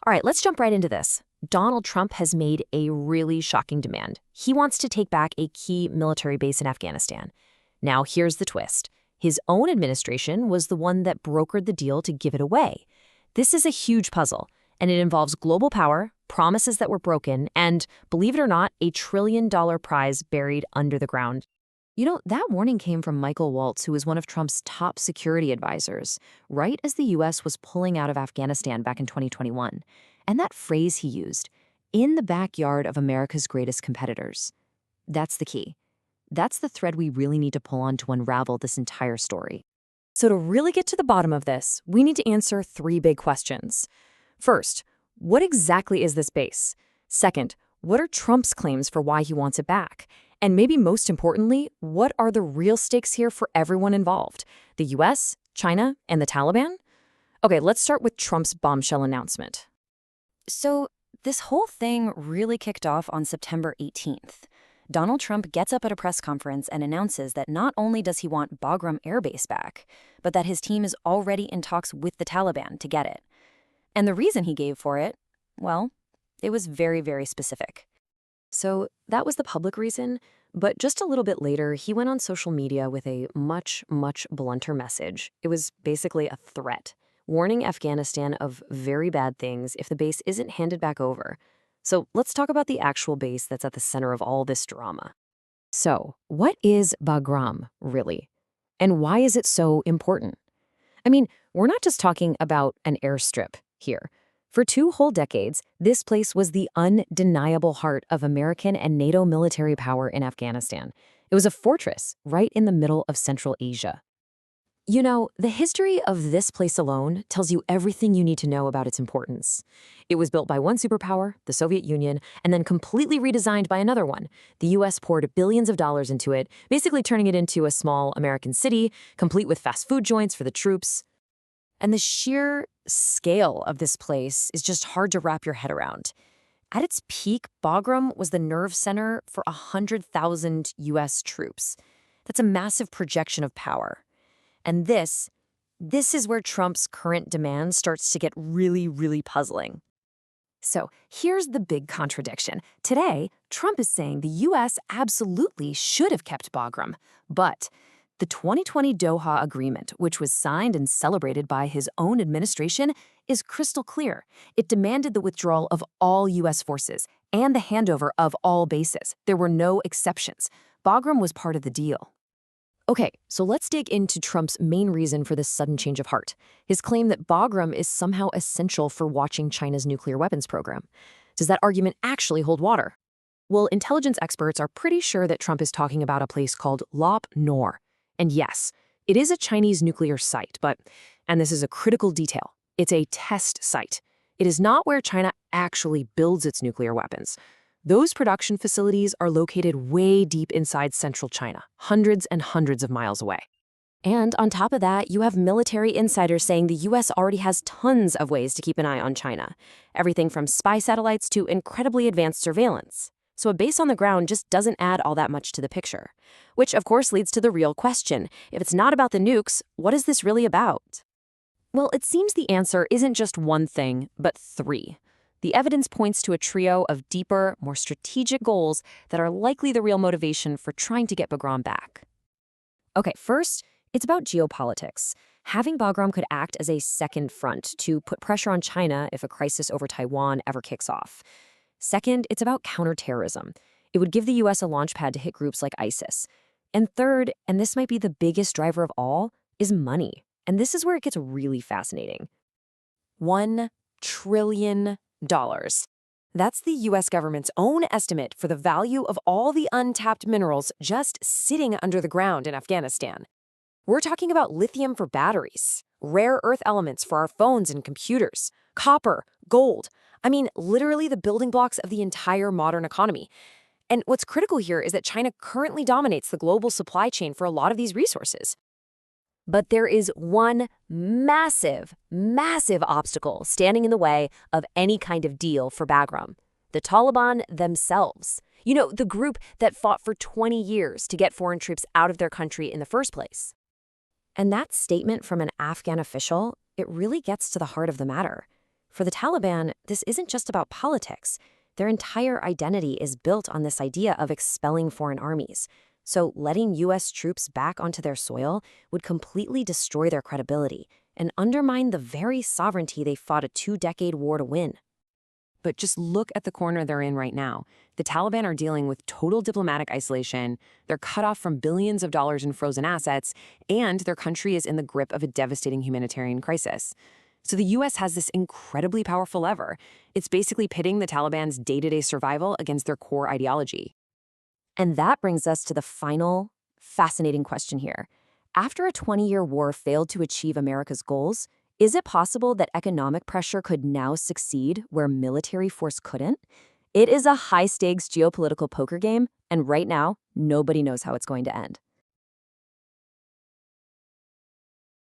All right, let's jump right into this. Donald Trump has made a really shocking demand. He wants to take back a key military base in Afghanistan. Now, here's the twist. His own administration was the one that brokered the deal to give it away. This is a huge puzzle, and it involves global power, promises that were broken, and, believe it or not, a trillion-dollar prize buried under the ground. That warning came from Michael Waltz, who was one of Trump's top security advisors, right as the U.S. was pulling out of Afghanistan back in 2021. And that phrase he used, in the backyard of America's greatest competitors. That's the key. That's the thread we really need to pull on to unravel this entire story. So to really get to the bottom of this, we need to answer three big questions. First, what exactly is this base? Second, what are Trump's claims for why he wants it back? And maybe most importantly, what are the real stakes here for everyone involved? The US, China, and the Taliban? Okay, let's start with Trump's bombshell announcement. So this whole thing really kicked off on September 18th. Donald Trump gets up at a press conference and announces that not only does he want Bagram Air Base back, but that his team is already in talks with the Taliban to get it. And the reason he gave for it, well, it was very, very specific. So that was the public reason, but just a little bit later, he went on social media with a much, much blunter message. It was basically a threat, warning Afghanistan of very bad things if the base isn't handed back over. So let's talk about the actual base that's at the center of all this drama. So, what is Bagram, really? And why is it so important? I mean, we're not just talking about an airstrip here. For 2 whole decades, this place was the undeniable heart of American and NATO military power in Afghanistan. It was a fortress right in the middle of Central Asia. The history of this place alone tells you everything you need to know about its importance. It was built by one superpower, the Soviet Union, and then completely redesigned by another one. The U.S. poured billions of dollars into it, basically turning it into a small American city, complete with fast food joints for the troops. And the sheer scale of this place is just hard to wrap your head around. At its peak, Bagram was the nerve center for 100,000 U.S. troops. That's a massive projection of power. And this is where Trump's current demand starts to get really, really puzzling. So here's the big contradiction. Today, Trump is saying the U.S. absolutely should have kept Bagram, but the 2020 Doha Agreement, which was signed and celebrated by his own administration, is crystal clear. It demanded the withdrawal of all U.S. forces and the handover of all bases. There were no exceptions. Bagram was part of the deal. Okay, so let's dig into Trump's main reason for this sudden change of heart, his claim that Bagram is somehow essential for watching China's nuclear weapons program. Does that argument actually hold water? Well, intelligence experts are pretty sure that Trump is talking about a place called Lop Nor. And yes, it is a Chinese nuclear site, but, and this is a critical detail, it's a test site. It is not where China actually builds its nuclear weapons. Those production facilities are located way deep inside central China, hundreds and hundreds of miles away. And on top of that, you have military insiders saying the U.S. already has tons of ways to keep an eye on China. Everything from spy satellites to incredibly advanced surveillance. So a base on the ground just doesn't add all that much to the picture. Which, of course, leads to the real question. If it's not about the nukes, what is this really about? Well, it seems the answer isn't just one thing, but 3. The evidence points to a trio of deeper, more strategic goals that are likely the real motivation for trying to get Bagram back. Okay, first, it's about geopolitics. Having Bagram could act as a second front to put pressure on China if a crisis over Taiwan ever kicks off. Second, it's about counterterrorism. It would give the U.S. a launchpad to hit groups like ISIS. And third, and this might be the biggest driver of all, is money. And this is where it gets really fascinating. $1 trillion. That's the U.S. government's own estimate for the value of all the untapped minerals just sitting under the ground in Afghanistan. We're talking about lithium for batteries, rare earth elements for our phones and computers, copper, gold. I mean, literally the building blocks of the entire modern economy. And what's critical here is that China currently dominates the global supply chain for a lot of these resources. But there is one massive, massive obstacle standing in the way of any kind of deal for Bagram: the Taliban themselves. The group that fought for 20 years to get foreign troops out of their country in the first place. And that statement from an Afghan official, it really gets to the heart of the matter. For the Taliban, this isn't just about politics. Their entire identity is built on this idea of expelling foreign armies. So letting U.S. troops back onto their soil would completely destroy their credibility and undermine the very sovereignty they fought a 2-decade war to win. But just look at the corner they're in right now. The Taliban are dealing with total diplomatic isolation, they're cut off from billions of dollars in frozen assets, and their country is in the grip of a devastating humanitarian crisis. So the U.S. has this incredibly powerful lever. It's basically pitting the Taliban's day-to-day survival against their core ideology. And that brings us to the final, fascinating question here. After a 20-year war failed to achieve America's goals, is it possible that economic pressure could now succeed where military force couldn't? It is a high-stakes geopolitical poker game, and right now, nobody knows how it's going to end.